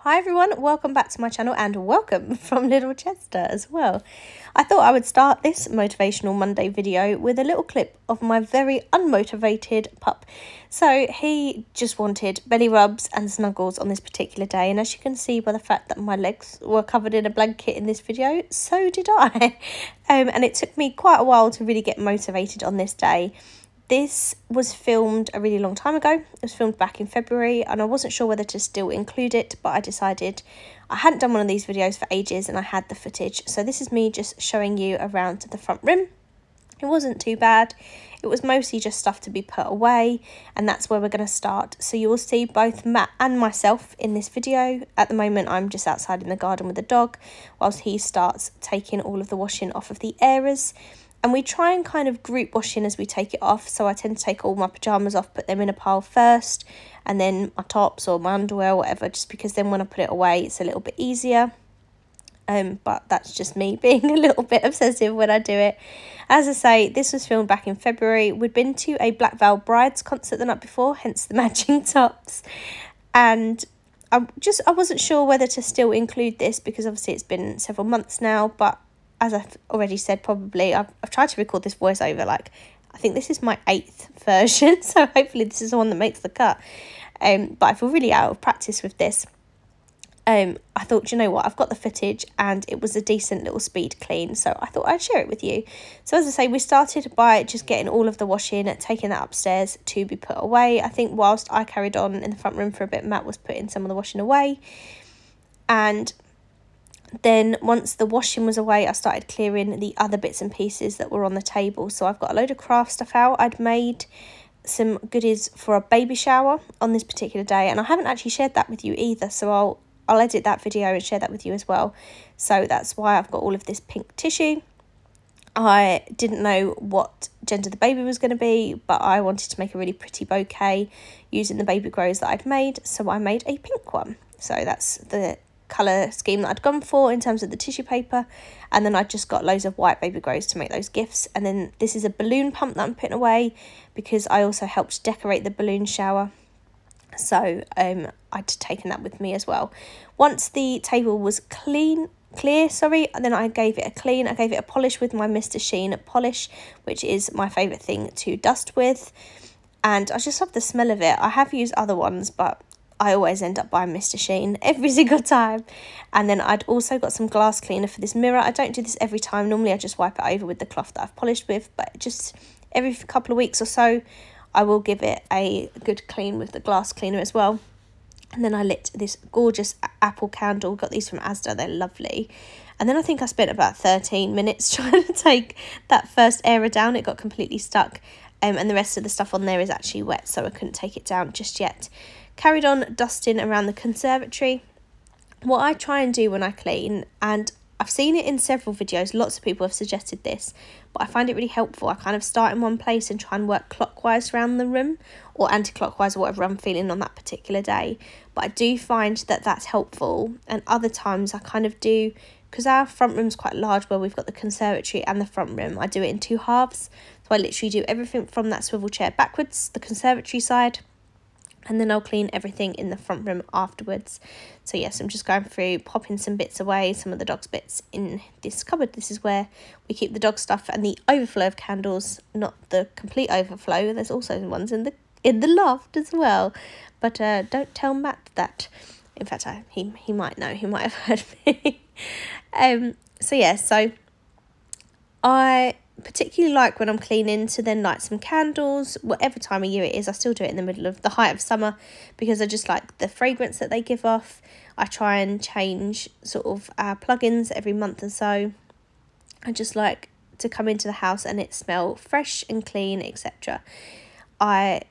Hi everyone, welcome back to my channel and welcome from Little Chester as well. I thought I would start this Motivational Monday video with a little clip of my very unmotivated pup. So he just wanted belly rubs and snuggles on this particular day, and as you can see by the fact that my legs were covered in a blanket in this video, so did I. And it took me quite a while to really get motivated on this day. This was filmed a really long time ago. It was filmed back in February and I wasn't sure whether to still include it, but I decided I hadn't done one of these videos for ages and I had the footage. So this is me just showing you around to the front room. It wasn't too bad. It was mostly just stuff to be put away, and that's where we're going to start. So you will see both Matt and myself in this video. At the moment I'm just outside in the garden with the dog whilst he starts taking all of the washing off of the areas. And we try and kind of group washing as we take it off. So I tend to take all my pyjamas off, put them in a pile first, and then my tops or my underwear or whatever, just because then when I put it away, it's a little bit easier. But that's just me being a little bit obsessive when I do it. As I say, this was filmed back in February. We'd been to a Black Veil Brides concert the night before, hence the matching tops. And I wasn't sure whether to still include this because obviously it's been several months now, but as I've already said, probably I've tried to record this voiceover, like I think this is my 8th version, so hopefully this is the one that makes the cut. But I feel really out of practice with this. I thought, you know what, I've got the footage and it was a decent little speed clean, so I thought I'd share it with you. So as I say, we started by just getting all of the washing, taking that upstairs to be put away. I think whilst I carried on in the front room for a bit, Matt was putting some of the washing away. And then once the washing was away, I started clearing the other bits and pieces that were on the table. So I've got a load of craft stuff out. I'd made some goodies for a baby shower on this particular day, and I haven't actually shared that with you either, so I'll edit that video and share that with you as well. So that's why I've got all of this pink tissue. I didn't know what gender the baby was going to be, but I wanted to make a really pretty bouquet using the baby grows that I'd made, so I made a pink one. So that's the colour scheme that I'd gone for in terms of the tissue paper, and then I just got loads of white baby grows to make those gifts. And then this is a balloon pump that I'm putting away because I also helped decorate the balloon shower, so I'd taken that with me as well. Once the table was clear, and then I gave it a clean. I gave it a polish with my Mr. Sheen polish, which is my favourite thing to dust with, and I just love the smell of it. I have used other ones, but I always end up buying Mr. Sheen every single time. And then I'd also got some glass cleaner for this mirror. I don't do this every time. Normally I just wipe it over with the cloth that I've polished with, but just every couple of weeks or so I will give it a good clean with the glass cleaner as well. And then I lit this gorgeous apple candle. Got these from Asda, they're lovely. And then I think I spent about 13 minutes trying to take that first area down. It got completely stuck, and the rest of the stuff on there is actually wet, so I couldn't take it down just yet. Carried on dusting around the conservatory. What I try and do when I clean, and I've seen it in several videos, lots of people have suggested this, but I find it really helpful. I kind of start in one place and try and work clockwise around the room, or anti-clockwise, or whatever I'm feeling on that particular day. But I do find that that's helpful, and other times I kind of do, because our front room's quite large where we've got the conservatory and the front room, I do it in 2 halves. So I literally do everything from that swivel chair backwards, the conservatory side, and then I'll clean everything in the front room afterwards. So yes, I'm just going through, popping some bits away, some of the dog's bits in this cupboard. This is where we keep the dog stuff and the overflow of candles, not the complete overflow. There's also ones in the loft as well. But don't tell Matt that. In fact, he might know. He might have heard me. So yeah, so I particularly like when I'm cleaning to then light some candles, whatever time of year it is. I still do it in the middle of the height of summer because I just like the fragrance that they give off. I try and change sort of our plugins every month or so. I just like to come into the house and it smell fresh and clean, etc. I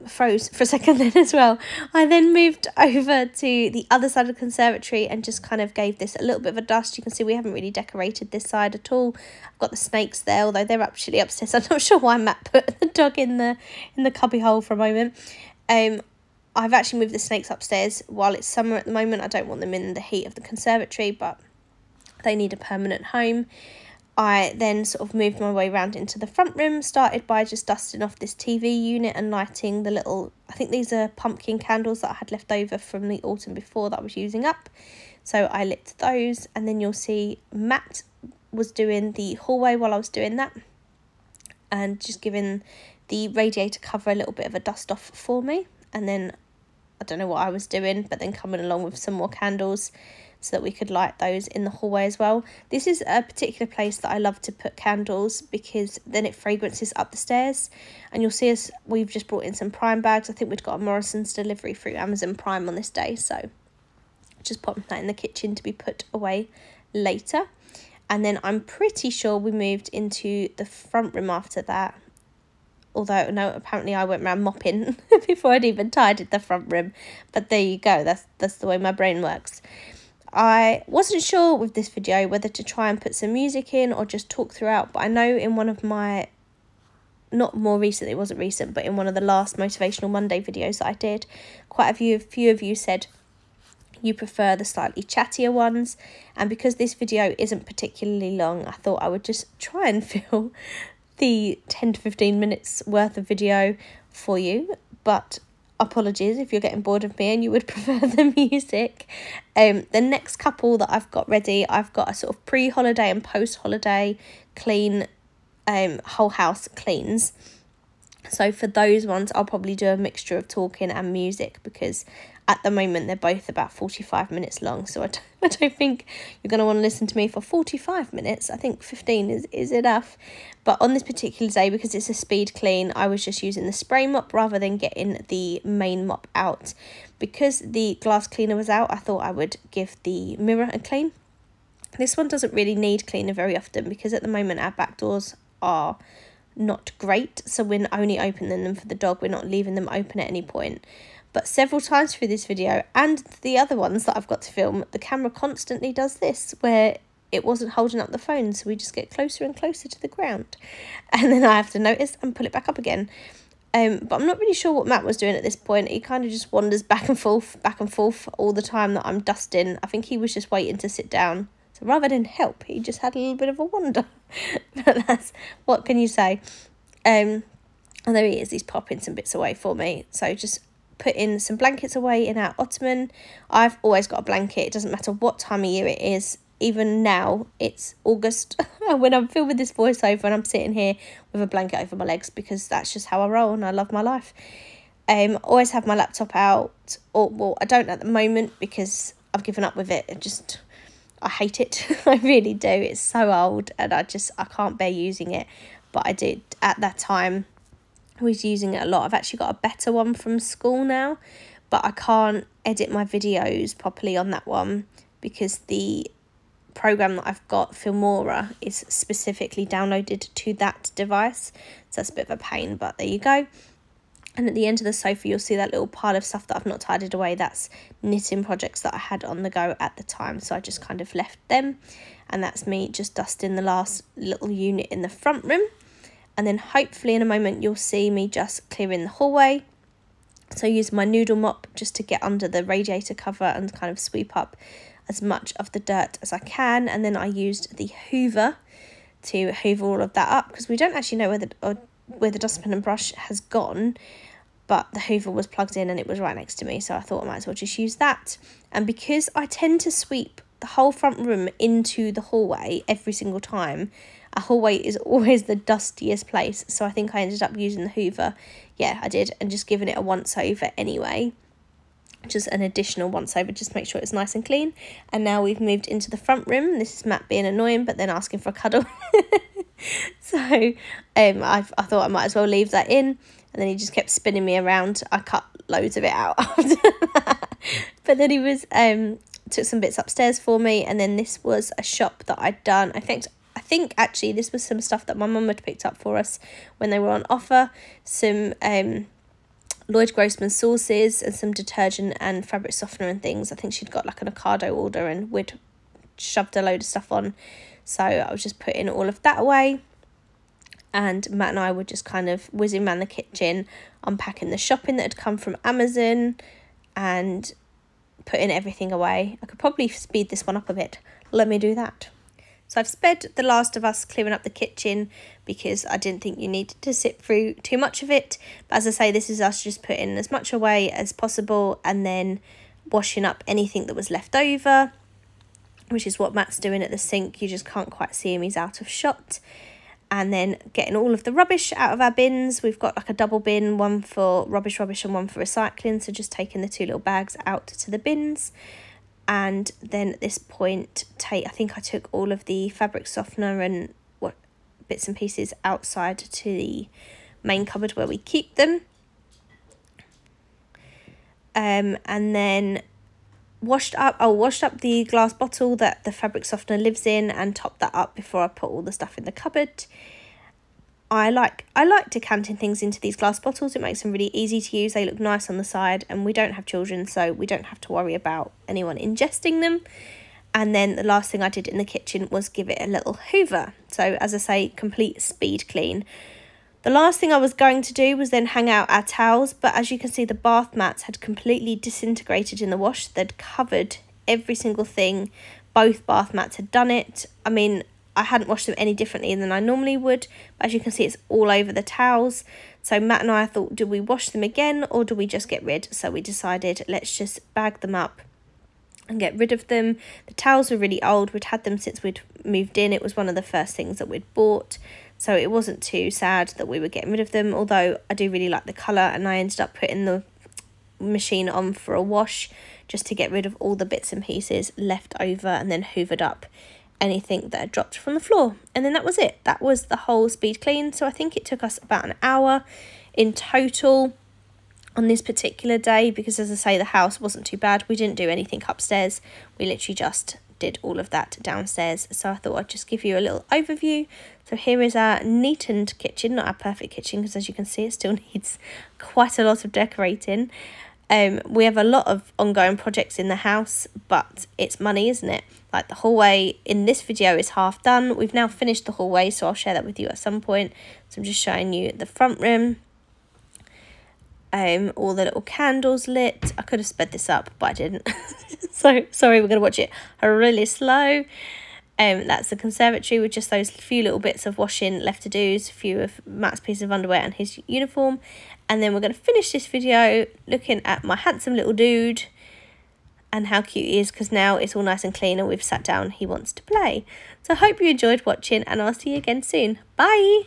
froze for a second then as well. I then moved over to the other side of the conservatory and just kind of gave this a little bit of a dust. You can see we haven't really decorated this side at all. I've got the snakes there, although they're actually upstairs. I'm not sure why Matt put the dog in the cubby hole for a moment. I've actually moved the snakes upstairs while it's summer at the moment. I don't want them in the heat of the conservatory, but they need a permanent home. I then sort of moved my way around into the front room, started by just dusting off this TV unit and lighting the little, I think these are pumpkin candles that I had left over from the autumn before that I was using up. So I lit those, and then you'll see Matt was doing the hallway while I was doing that, and just giving the radiator cover a little bit of a dust off for me. And then I don't know what I was doing, but then coming along with some more candles so that we could light those in the hallway as well. This is a particular place that I love to put candles, because then it fragrances up the stairs. And you'll see us, we've just brought in some Prime bags. I think we'd got a Morrison's delivery through Amazon Prime on this day, so just popping that in the kitchen to be put away later. And then I'm pretty sure we moved into the front room after that. Although, no, apparently I went around mopping before I'd even tidied the front room. But there you go, that's the way my brain works. I wasn't sure with this video whether to try and put some music in or just talk throughout, but I know in one of my, not more recent, it wasn't recent, but in one of the last Motivational Monday videos that I did, quite a few of you said you prefer the slightly chattier ones, and because this video isn't particularly long, I thought I would just try and fill the 10 to 15 minutes worth of video for you. But apologies if you're getting bored of me and you would prefer the music. The next couple that I've got ready, I've got a sort of pre-holiday and post-holiday clean, whole house cleans. So for those ones, I'll probably do a mixture of talking and music, because at the moment they're both about 45 minutes long. So I don't think you're going to want to listen to me for 45 minutes. I think 15 is enough. But on this particular day, because it's a speed clean, I was just using the spray mop rather than getting the main mop out. Because the glass cleaner was out, I thought I would give the mirror a clean. This one doesn't really need cleaner very often, because at the moment our back doors are not great, so we're only opening them for the dog. We're not leaving them open at any point. But several times through this video and the other ones that I've got to film, the camera constantly does this, where it wasn't holding up the phone, so we just get closer and closer to the ground, and then I have to notice and pull it back up again. But I'm not really sure what Matt was doing at this point. He kind of just wanders back and forth all the time that I'm dusting. I think he was just waiting to sit down. So rather than help, he just had a little bit of a wander. But that's, what can you say? And there he is, he's popping some bits away for me. So just putting some blankets away in our ottoman. I've always got a blanket. It doesn't matter what time of year it is. Even now, it's August, when I'm filming this voiceover and I'm sitting here with a blanket over my legs, because that's just how I roll and I love my life. Always have my laptop out, or well, I don't at the moment because I've given up with it. I hate it. I really do. It's so old and I can't bear using it. But I did at that time. I was using it a lot. I've actually got a better one from school now, but I can't edit my videos properly on that one because the program that I've got, Filmora, is specifically downloaded to that device. So that's a bit of a pain, but there you go. And at the end of the sofa, you'll see that little pile of stuff that I've not tidied away. That's knitting projects that I had on the go at the time. So I just kind of left them. And that's me just dusting the last little unit in the front room. And then hopefully in a moment, you'll see me just clearing the hallway. So I use my noodle mop just to get under the radiator cover and kind of sweep up as much of the dirt as I can. And then I used the hoover to hoover all of that up, because we don't actually know where the dustpan and brush has gone, but the hoover was plugged in and it was right next to me, so I thought I might as well just use that. And because I tend to sweep the whole front room into the hallway every single time, a hallway is always the dustiest place, so I think I ended up using the hoover. Yeah, I did, and just giving it a once over anyway, just an additional once over, just to make sure it's nice and clean. And now we've moved into the front room. This is Matt being annoying but then asking for a cuddle. So I thought I might as well leave that in, and then he just kept spinning me around. I cut loads of it out after that. But then he was took some bits upstairs for me, and then this was a shop that I'd done. I think actually this was some stuff that my mum had picked up for us when they were on offer. Some Lloyd Grossman sauces and some detergent and fabric softener and things. I think she'd got like an Ocado order and we'd shoved a load of stuff on. So I was just putting all of that away. And Matt and I were just kind of whizzing around the kitchen, unpacking the shopping that had come from Amazon and putting everything away. I could probably speed this one up a bit. Let me do that. So I've sped The Last of Us clearing up the kitchen because I didn't think you needed to sit through too much of it. But as I say, this is us just putting as much away as possible and then washing up anything that was left over, which is what Matt's doing at the sink. You just can't quite see him, he's out of shot. And then getting all of the rubbish out of our bins. We've got like a double bin, one for rubbish and one for recycling. So just taking the 2 little bags out to the bins. And then at this point, I think I took all of the fabric softener and what bits and pieces outside to the main cupboard where we keep them. And then washed up the glass bottle that the fabric softener lives in and topped that up before I put all the stuff in the cupboard. I like decanting things into these glass bottles. It makes them really easy to use. They look nice on the side, and we don't have children, so we don't have to worry about anyone ingesting them. And then the last thing I did in the kitchen was give it a little hoover. So as I say, complete speed clean. The last thing I was going to do was then hang out our towels, but as you can see, the bath mats had completely disintegrated in the wash. They'd covered every single thing. Both bath mats had done it. I mean, I hadn't washed them any differently than I normally would, but as you can see, it's all over the towels. So Matt and I thought, do we wash them again or do we just get rid? So we decided, let's just bag them up and get rid of them. The towels were really old. We'd had them since we'd moved in. It was one of the first things that we'd bought. So it wasn't too sad that we were getting rid of them, although I do really like the colour, and I ended up putting the machine on for a wash just to get rid of all the bits and pieces left over, and then hoovered up anything that had dropped from the floor. And then that was it. That was the whole speed clean. So I think it took us about an hour in total on this particular day, because as I say, the house wasn't too bad. We didn't do anything upstairs. We literally just did all of that downstairs. So I thought I'd just give you a little overview. So here is our neatened kitchen, not our perfect kitchen, because as you can see, it still needs quite a lot of decorating. We have a lot of ongoing projects in the house, but it's money, isn't it? Like the hallway in this video is half done. We've now finished the hallway, so I'll share that with you at some point. So I'm just showing you the front room. All the little candles lit. I could have sped this up, but I didn't. So sorry, we're going to watch it really slow. That's the conservatory with just those few little bits of washing left to do, a few of Matt's pieces of underwear and his uniform. And then we're going to finish this video looking at my handsome little dude and how cute he is, because now it's all nice and clean and we've sat down, he wants to play. So I hope you enjoyed watching, and I'll see you again soon. Bye!